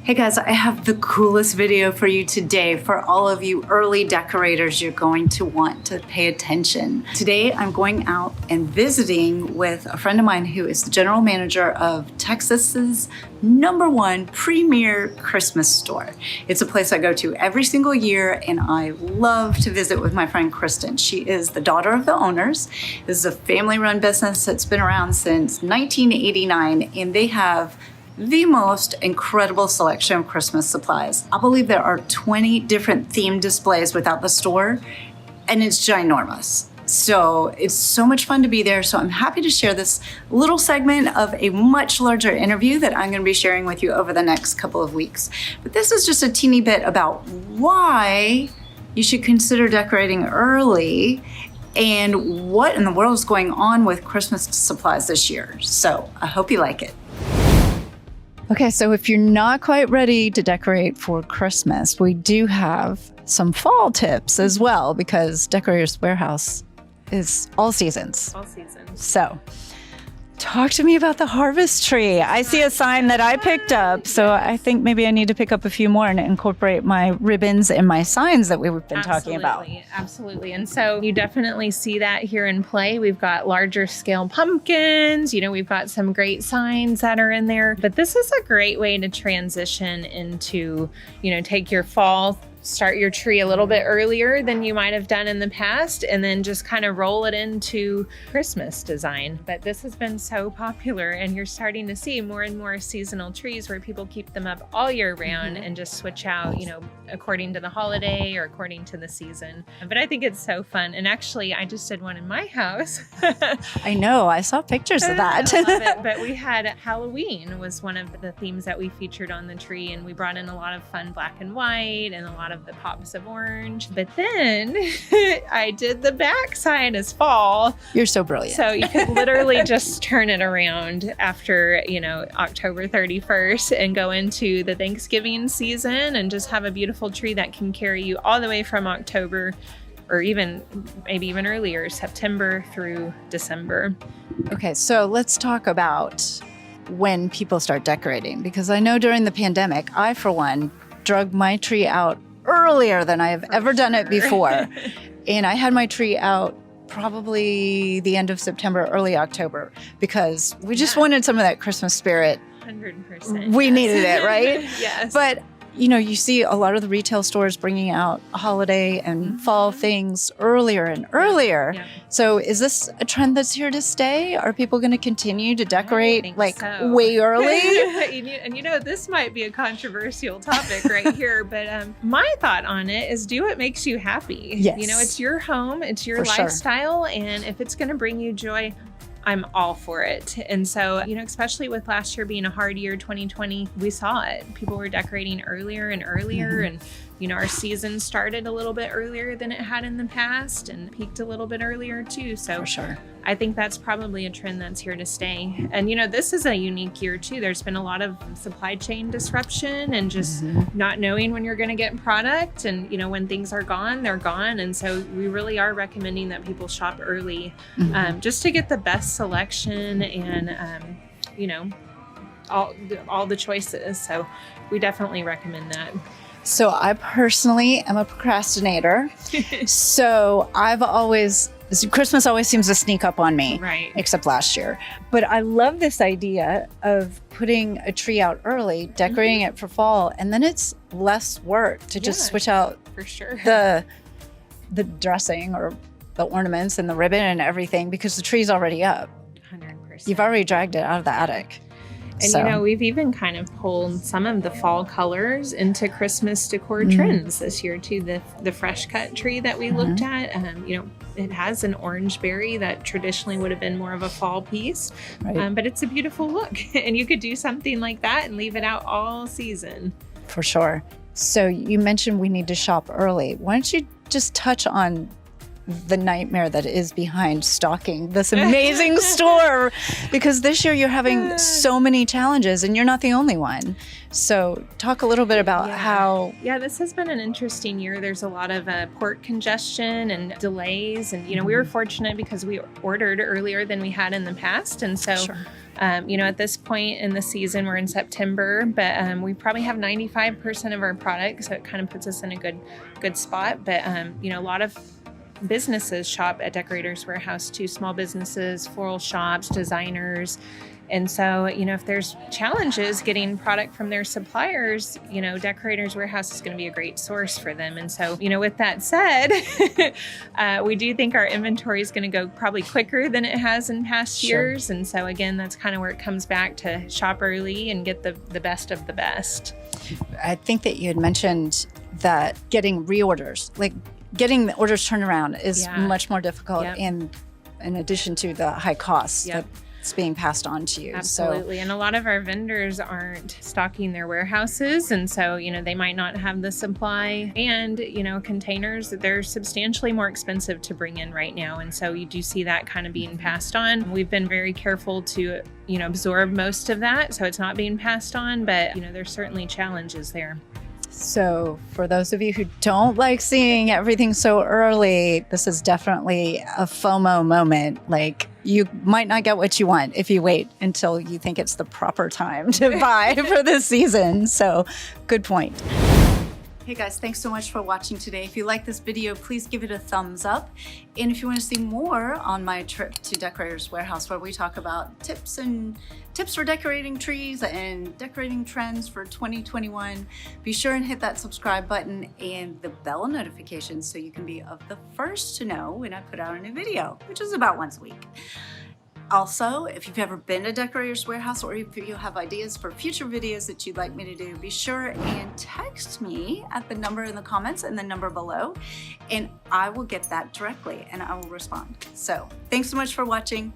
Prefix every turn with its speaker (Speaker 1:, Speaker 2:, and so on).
Speaker 1: Hey guys, I have the coolest video for you today. For all of you early decorators, you're going to want to pay attention. Today, I'm going out and visiting with a friend of mine who is the general manager of Texas's #1 premier Christmas store. It's a place I go to every single year, and I love to visit with my friend Kristin. She is the daughter of the owners. This is a family-run business that's been around since 1989, and they have the most incredible selection of Christmas supplies. I believe there are 20 different themed displays without the store, and it's ginormous. So it's so much fun to be there. So I'm happy to share this little segment of a much larger interview that I'm going to be sharing with you over the next couple of weeks. But this is just a teeny bit about why you should consider decorating early and what in the world is going on with Christmas supplies this year. So I hope you like it. Okay, so if you're not quite ready to decorate for Christmas, we do have some fall tips as well, because Decorators Warehouse is all seasons.
Speaker 2: All seasons.
Speaker 1: So talk to me about the harvest tree. I see a sign that I picked up, so I think maybe I need to pick up a few more and incorporate my ribbons and my signs that we've been talking about.
Speaker 2: Absolutely. And so you definitely see that here in play. We've got larger scale pumpkins, we've got some great signs that are in there, but this is a great way to transition into, take your fall, start your tree a little bit earlier than you might have done in the past, and then just kind of roll it into Christmas design. But this has been so popular, and you're starting to see more and more seasonal trees where people keep them up all year round and just switch out, according to the holiday or according to the season. But I think it's so fun. And actually, I just did one in my house.
Speaker 1: I know, I saw pictures of that.
Speaker 2: I love it. But we had Halloween was one of the themes that we featured on the tree, and we brought in a lot of fun black and white and a lot of the pops of orange. But then I did the back side as fall.
Speaker 1: You're so brilliant.
Speaker 2: So you could literally just turn it around after, October 31st and go into the Thanksgiving season and just have a beautiful tree that can carry you all the way from October, or maybe even earlier, September through December.
Speaker 1: Okay, so let's talk about when people start decorating, because I know during the pandemic, I, for one, drug my tree out earlier than I have ever done it before. And I had my tree out probably the end of September, early October, because we just wanted some of that Christmas spirit.
Speaker 2: 100%.
Speaker 1: We needed it, right?
Speaker 2: Yes.
Speaker 1: But you see a lot of the retail stores bringing out holiday and fall things earlier and earlier.
Speaker 2: Yeah.
Speaker 1: So is this a trend that's here to stay? Are people going to continue to decorate way early?
Speaker 2: And this might be a controversial topic right here, but my thought on it is do what makes you happy.
Speaker 1: Yes.
Speaker 2: It's your home, it's your lifestyle, and if it's going to bring you joy, I'm all for it. And so, especially with last year being a hard year, 2020, we saw it. People were decorating earlier and earlier. And, our season started a little bit earlier than it had in the past and peaked a little bit earlier too. So
Speaker 1: for sure.
Speaker 2: I think that's probably a trend that's here to stay. And, this is a unique year too. There's been a lot of supply chain disruption and just not knowing when you're going to get product. And, when things are gone, they're gone. And so we really are recommending that people shop early just to get the best selection and, all the choices. So we definitely recommend that.
Speaker 1: So I personally am a procrastinator. So Christmas always seems to sneak up on me,
Speaker 2: right?
Speaker 1: Except last year. But I love this idea of putting a tree out early, decorating it for fall, and then it's less work to just switch out
Speaker 2: for sure
Speaker 1: the dressing or the ornaments and the ribbon and everything, because the tree's already up.
Speaker 2: 100%.
Speaker 1: You've already dragged it out of the attic.
Speaker 2: And we've even kind of pulled some of the fall colors into Christmas decor trends this year too. The fresh cut tree that we looked at, it has an orange berry that traditionally would have been more of a fall piece, but it's a beautiful look. And you could do something like that and leave it out all season.
Speaker 1: For sure. So you mentioned we need to shop early. Why don't you just touch on the nightmare that is behind stocking this amazing store, because this year you're having so many challenges and you're not the only one. So talk a little bit about how...
Speaker 2: Yeah, this has been an interesting year. There's a lot of port congestion and delays. And, we were fortunate because we ordered earlier than we had in the past. And so At this point in the season, we're in September, but we probably have 95% of our product, so it kind of puts us in a good spot. But a lot of businesses shop at Decorators Warehouse too, small businesses, floral shops, designers. And so, if there's challenges getting product from their suppliers, Decorators Warehouse is going to be a great source for them. And so, with that said, we do think our inventory is going to go probably quicker than it has in past years. And so, again, that's kind of where it comes back to shop early and get the best of the best.
Speaker 1: I think that you had mentioned that getting reorders, like getting the orders turned around, is much more difficult.
Speaker 2: Yep.
Speaker 1: And in addition to the high costs that it's being passed on to you.
Speaker 2: Absolutely.
Speaker 1: So,
Speaker 2: and a lot of our vendors aren't stocking their warehouses. And so, they might not have the supply, and, containers, they're substantially more expensive to bring in right now. And so you do see that kind of being passed on. We've been very careful to, absorb most of that, so it's not being passed on, but, there's certainly challenges there.
Speaker 1: So for those of you who don't like seeing everything so early, this is definitely a FOMO moment. Like, you might not get what you want if you wait until you think it's the proper time to buy for this season. So good point. Hey guys, thanks so much for watching today. If you like this video, please give it a thumbs up. And if you want to see more on my trip to Decorators Warehouse, where we talk about tips for decorating trees and decorating trends for 2021, be sure and hit that subscribe button and the bell notification so you can be of the first to know when I put out a new video, which is about once a week. Also, if you've ever been to Decorators Warehouse, or if you have ideas for future videos that you'd like me to do, be sure and text me at the number in the comments and the number below, and I will get that directly and I will respond. So thanks so much for watching.